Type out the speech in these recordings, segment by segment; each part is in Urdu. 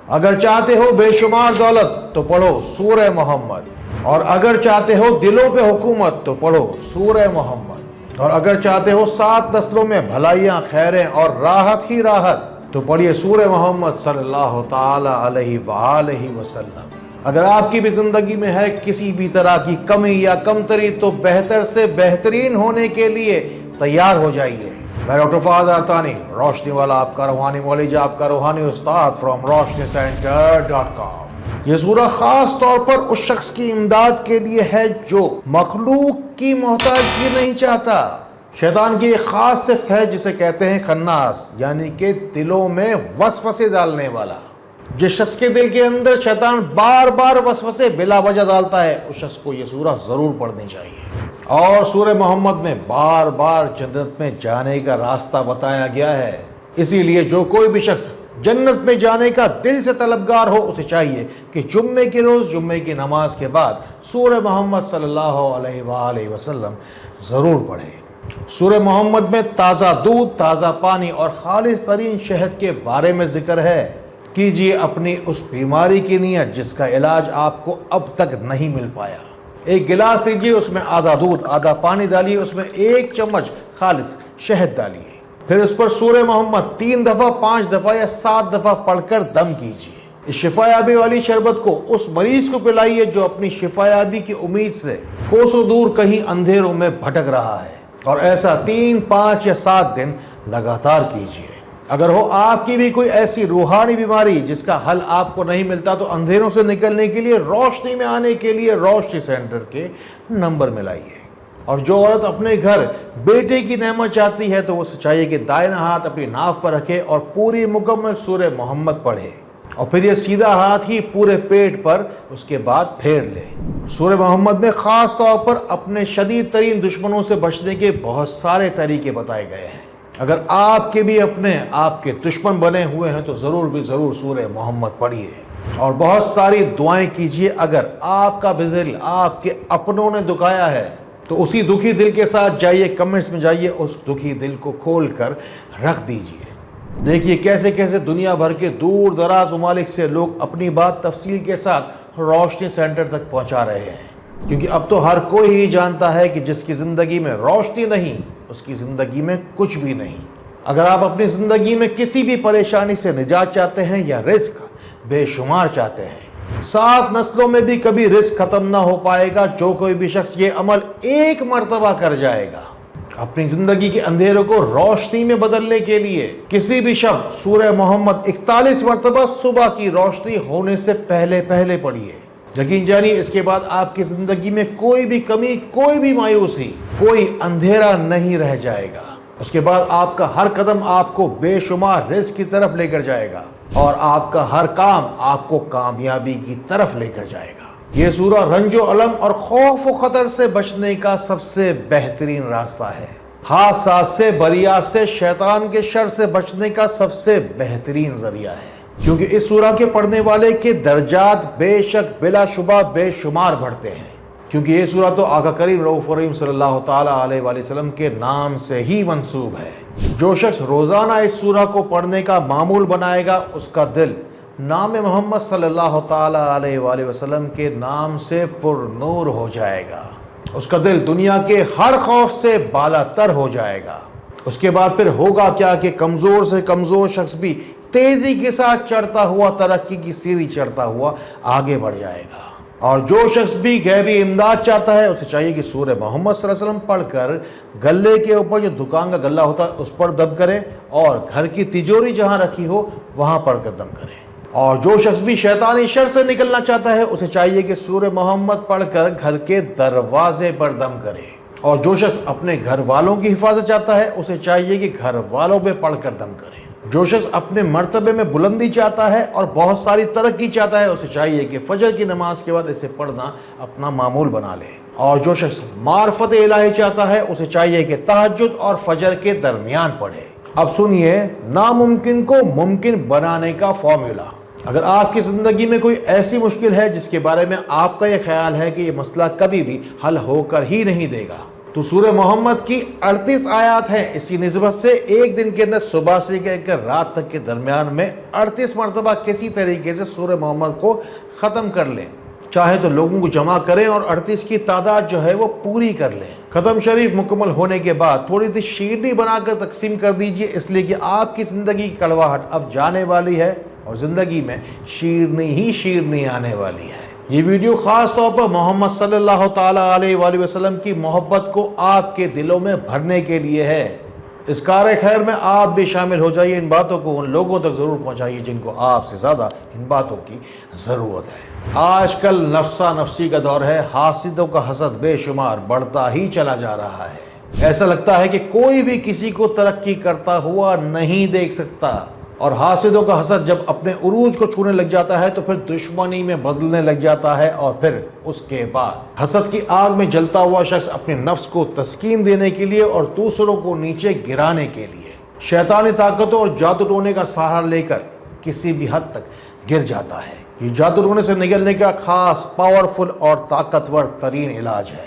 اگر چاہتے ہو بے شمار دولت تو پڑھو سورہ محمد، اور اگر چاہتے ہو دلوں پہ حکومت تو پڑھو سورہ محمد، اور اگر چاہتے ہو 7 نسلوں میں بھلائیاں، خیریں اور راحت ہی راحت تو پڑھیے سورہ محمد صلی اللہ تعالی علیہ وآلہ وسلم۔ اگر آپ کی بھی زندگی میں ہے کسی بھی طرح کی کمی یا کمتری تو بہتر سے بہترین ہونے کے لیے تیار ہو جائیے۔ میں ڈاکٹر فہد ارتانی، روشنی والا آپ کا روحانی معالج، آپ کا روحانی استاد فرام RoshniCenter.com۔ یہ سورہ خاص طور پر اس شخص کی امداد کے لیے ہے جو مخلوق کی محتاجی نہیں چاہتا۔ شیطان کی ایک خاص صفت ہے جسے کہتے ہیں خناس، یعنی کہ دلوں میں وسوسے ڈالنے والا۔ جس شخص کے دل کے اندر شیطان بار بار وسوسے بلا وجہ ڈالتا ہے، اس شخص کو یہ سورہ ضرور پڑھنی چاہیے۔ اور سورہ محمد میں بار بار جنت میں جانے کا راستہ بتایا گیا ہے، اسی لیے جو کوئی بھی شخص جنت میں جانے کا دل سے طلبگار ہو، اسے چاہیے کہ جمعے کے روز جمعے کی نماز کے بعد سورہ محمد صلی اللہ علیہ وآلہ وسلم ضرور پڑھے۔ سورہ محمد میں تازہ دودھ، تازہ پانی اور خالص ترین شہد کے بارے میں ذکر ہے۔ کیجیے اپنی اس بیماری کی نیت جس کا علاج آپ کو اب تک نہیں مل پایا۔ ایک گلاس لیجیے، اس میں آدھا دودھ آدھا پانی ڈالیے، اس میں 1 چمچ خالص شہد ڈالیے، پھر اس پر سورہ محمد 3 دفعہ 5 دفعہ یا 7 دفعہ پڑھ کر دم کیجیے۔ اس شفا یابی والی شربت کو اس مریض کو پلائیے جو اپنی شفا یابی کی امید سے کوسوں دور کہیں اندھیروں میں بھٹک رہا ہے، اور ایسا 3 5 یا 7 دن لگاتار کیجیے۔ اگر ہو آپ کی بھی کوئی ایسی روحانی بیماری جس کا حل آپ کو نہیں ملتا تو اندھیروں سے نکلنے کے لیے، روشنی میں آنے کے لیے روشنی سینٹر کے نمبر ملائیے۔ اور جو عورت اپنے گھر بیٹے کی نعمت چاہتی ہے تو اسے چاہیے کہ دائنا ہاتھ اپنی ناف پر رکھے اور پوری مکمل سورہ محمد پڑھے، اور پھر یہ سیدھا ہاتھ ہی پورے پیٹ پر اس کے بعد پھیر لے۔ سورہ محمد میں خاص طور پر اپنے شدید ترین دشمنوں سے بچنے کے بہت سارے طریقے بتائے گئے ہیں۔ اگر آپ کے بھی اپنے آپ کے دشمن بنے ہوئے ہیں تو ضرور سورہ محمد پڑھیے، اور بہت ساری دعائیں کیجیے۔ اگر آپ کا بھی دل آپ کے اپنوں نے دکھایا ہے تو اسی دکھی دل کے ساتھ جائیے، کمنٹس میں جائیے، اس دکھی دل کو کھول کر رکھ دیجیے۔ دیکھیے کیسے کیسے دنیا بھر کے دور دراز ممالک سے لوگ اپنی بات تفصیل کے ساتھ روشنی سینٹر تک پہنچا رہے ہیں، کیونکہ اب تو ہر کوئی ہی جانتا ہے کہ جس کی زندگی میں روشنی نہیں، اس کی زندگی میں کچھ بھی نہیں۔ اگر آپ اپنی زندگی میں کسی بھی پریشانی سے نجات چاہتے ہیں یا رزق بے شمار چاہتے ہیں، 7 نسلوں میں بھی کبھی رزق ختم نہ ہو پائے گا، جو کوئی بھی شخص یہ عمل 1 مرتبہ کر جائے گا۔ اپنی زندگی کے اندھیروں کو روشنی میں بدلنے کے لیے کسی بھی شب سورہ محمد 41 مرتبہ صبح کی روشنی ہونے سے پہلے پڑھیے۔ یقین جانیے اس کے بعد آپ کی زندگی میں کوئی بھی کمی، کوئی بھی مایوسی، کوئی اندھیرا نہیں رہ جائے گا۔ اس کے بعد آپ کا ہر قدم آپ کو بے شمار رزق کی طرف لے کر جائے گا، اور آپ کا ہر کام آپ کو کامیابی کی طرف لے کر جائے گا۔ یہ سورہ رنج و الم اور خوف و خطر سے بچنے کا سب سے بہترین راستہ ہے۔ حادثات سے، بلیات سے، شیطان کے شر سے بچنے کا سب سے بہترین ذریعہ ہے، کیونکہ اس سورہ کے پڑھنے والے کے درجات بے شک بلا شبہ بے شمار بڑھتے ہیں، کیونکہ یہ سورہ تو آقا کریم رؤوف رحیم صلی اللہ تعالی علیہ وآلہ وسلم کے نام سے ہی منسوب ہے۔ جو شخص روزانہ اس سورہ کو پڑھنے کا معمول بنائے گا، اس کا دل نام محمد صلی اللہ تعالی علیہ وآلہ وسلم کے نام سے پر نور ہو جائے گا۔ اس کا دل دنیا کے ہر خوف سے بالا تر ہو جائے گا۔ اس کے بعد پھر ہوگا کیا کہ کمزور سے کمزور شخص بھی تیزی کے ساتھ چڑھتا ہوا، ترقی کی سیڑھی چڑھتا ہوا آگے بڑھ جائے گا۔ اور جو شخص بھی غیبی امداد چاہتا ہے، اسے چاہیے کہ سورہ محمد صلی اللہ علیہ وسلم پڑھ کر گلے کے اوپر، جو دکان کا گلہ ہوتا ہے اس پر دم کرے، اور گھر کی تجوری جہاں رکھی ہو وہاں پڑھ کر دم کرے۔ اور جو شخص بھی شیطانی شر سے نکلنا چاہتا ہے، اسے چاہیے کہ سورہ محمد پڑھ کر گھر کے دروازے پر دم کرے۔ اور جو شخص اپنے گھر والوں کی حفاظت چاہتا ہے، اسے چاہیے کہ گھر والوں پہ پڑھ کر دم کرے۔ جو شخص اپنے مرتبے میں بلندی چاہتا ہے اور بہت ساری ترقی چاہتا ہے، اسے چاہیے کہ فجر کی نماز کے بعد اسے پڑھنا اپنا معمول بنا لے۔ اور جو شخص معرفت الہی چاہتا ہے، اسے چاہیے کہ تہجد اور فجر کے درمیان پڑھے۔ اب سنیے ناممکن کو ممکن بنانے کا فارمولا۔ اگر آپ کی زندگی میں کوئی ایسی مشکل ہے جس کے بارے میں آپ کا یہ خیال ہے کہ یہ مسئلہ کبھی بھی حل ہو کر ہی نہیں دے گا، تو سورہ محمد کی 38 آیات ہیں، اسی نسبت سے ایک دن کے اندر صبح سے لے کر رات تک کے درمیان میں 38 مرتبہ کسی طریقے سے سورہ محمد کو ختم کر لیں، چاہے تو لوگوں کو جمع کریں اور 38 کی تعداد جو ہے وہ پوری کر لیں۔ ختم شریف مکمل ہونے کے بعد تھوڑی سی شیرنی بنا کر تقسیم کر دیجئے، اس لیے کہ آپ کی زندگی کی کڑواہٹ اب جانے والی ہے اور زندگی میں شیرنی ہی شیرنی آنے والی ہے۔ یہ ویڈیو خاص طور پر محمد صلی اللہ تعالیٰ علیہ وآلہ وسلم کی محبت کو آپ کے دلوں میں بھرنے کے لیے ہے۔ اس کار خیر میں آپ بھی شامل ہو جائیے، ان باتوں کو ان لوگوں تک ضرور پہنچائیے جن کو آپ سے زیادہ ان باتوں کی ضرورت ہے۔ آج کل نفسا نفسی کا دور ہے، حاسدوں کا حسد بے شمار بڑھتا ہی چلا جا رہا ہے۔ ایسا لگتا ہے کہ کوئی بھی کسی کو ترقی کرتا ہوا نہیں دیکھ سکتا، اور حاسدوں کا حسد جب اپنے عروج کو چھونے لگ جاتا ہے تو پھر دشمنی میں بدلنے لگ جاتا ہے، اور پھر اس کے بعد حسد کی آگ میں جلتا ہوا شخص اپنے نفس کو تسکین دینے کے لیے اور دوسروں کو نیچے گرانے کے لیے شیطانی طاقتوں اور جادو ٹونے کا سہارا لے کر کسی بھی حد تک گر جاتا ہے۔ یہ جادو ٹونے سے نکلنے کا خاص پاورفل اور طاقتور ترین علاج ہے۔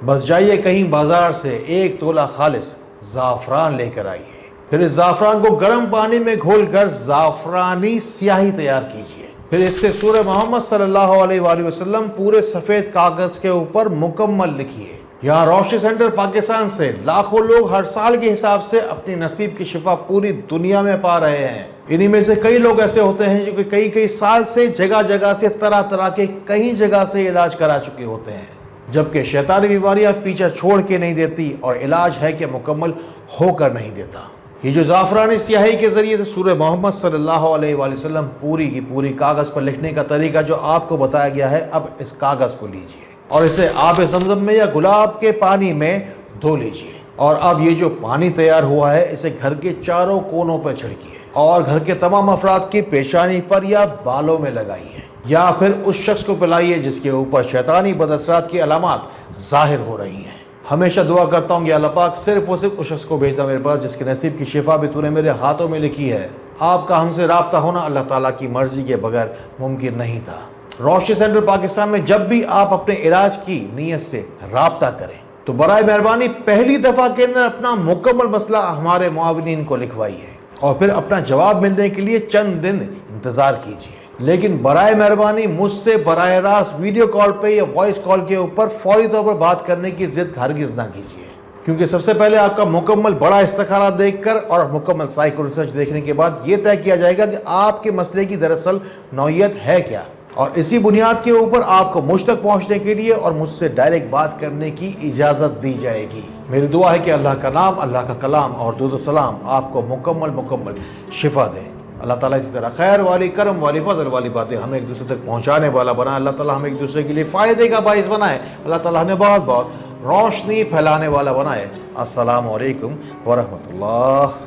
بس جائیے کہیں بازار سے 1 تولہ خالص زعفران لے کر آئیے، پھر اس زعفران کو گرم پانی میں گھول کر زعفرانی سیاہی تیار کیجیے، پھر اس سے سورہ محمد صلی اللہ علیہ وآلہ وسلم پورے سفید کاغذ کے اوپر مکمل لکھیے۔ یہاں روشنی سینٹر پاکستان سے لاکھوں لوگ ہر سال کے حساب سے اپنی نصیب کی شفا پوری دنیا میں پا رہے ہیں۔ انہی میں سے کئی لوگ ایسے ہوتے ہیں جو کہ کئی سال سے جگہ جگہ سے طرح کے کئی جگہ سے علاج کرا چکے ہوتے ہیں، جبکہ شیطانی بیماریاں پیچھا چھوڑ کے نہیں دیتی اور علاج ہے کہ مکمل ہو کر نہیں دیتا۔ یہ جو زعفرانی سیاہی کے ذریعے سے سورہ محمد صلی اللہ علیہ وآلہ وسلم پوری کی پوری کاغذ پر لکھنے کا طریقہ جو آپ کو بتایا گیا ہے، اب اس کاغذ کو لیجئے اور اسے آب زمزم میں یا گلاب کے پانی میں دھو لیجئے، اور اب یہ جو پانی تیار ہوا ہے اسے گھر کے چاروں کونوں پر چھڑکیے اور گھر کے تمام افراد کی پیشانی پر یا بالوں میں لگائیے، یا پھر اس شخص کو پلائیے جس کے اوپر شیطانی بد اثرات کی علامات ظاہر ہو رہی ہیں۔ ہمیشہ دعا کرتا ہوں کہ اللہ پاک صرف اس شخص کو بھیجتا میرے پاس جس کے نصیب کی شفا بھی تو نے میرے ہاتھوں میں لکھی ہے۔ آپ کا ہم سے رابطہ ہونا اللہ تعالیٰ کی مرضی کے بغیر ممکن نہیں تھا۔ روشنی سینٹر پاکستان میں جب بھی آپ اپنے علاج کی نیت سے رابطہ کریں تو برائے مہربانی پہلی دفعہ کے اندر اپنا مکمل مسئلہ ہمارے معاونین کو لکھوائیے اور پھر اپنا جواب ملنے کے لیے چند دن انتظار کیجیے، لیکن برائے مہربانی مجھ سے براہ راست ویڈیو کال پہ یا وائس کال کے اوپر فوری طور پر بات کرنے کی ضد ہرگز نہ کیجیے، کیونکہ سب سے پہلے آپ کا مکمل بڑا استخارہ دیکھ کر اور مکمل سائیکو ریسرچ دیکھنے کے بعد یہ طے کیا جائے گا کہ آپ کے مسئلے کی دراصل نوعیت ہے کیا، اور اسی بنیاد کے اوپر آپ کو مجھ تک پہنچنے کے لیے اور مجھ سے ڈائریکٹ بات کرنے کی اجازت دی جائے گی۔ میری دعا ہے کہ اللہ کا نام، اللہ کا کلام اور درود و سلام آپ کو مکمل شفا دے۔ اللہ تعالیٰ اسی طرح خیر والی، کرم والی، فضل والی باتیں ہمیں ایک دوسرے تک پہنچانے والا بنائے۔ اللہ تعالیٰ ہمیں ایک دوسرے کے لیے فائدے کا باعث بنائے۔ اللہ تعالیٰ ہمیں بہت روشنی پھیلانے والا بنائے۔ السلام علیکم ورحمۃ اللہ۔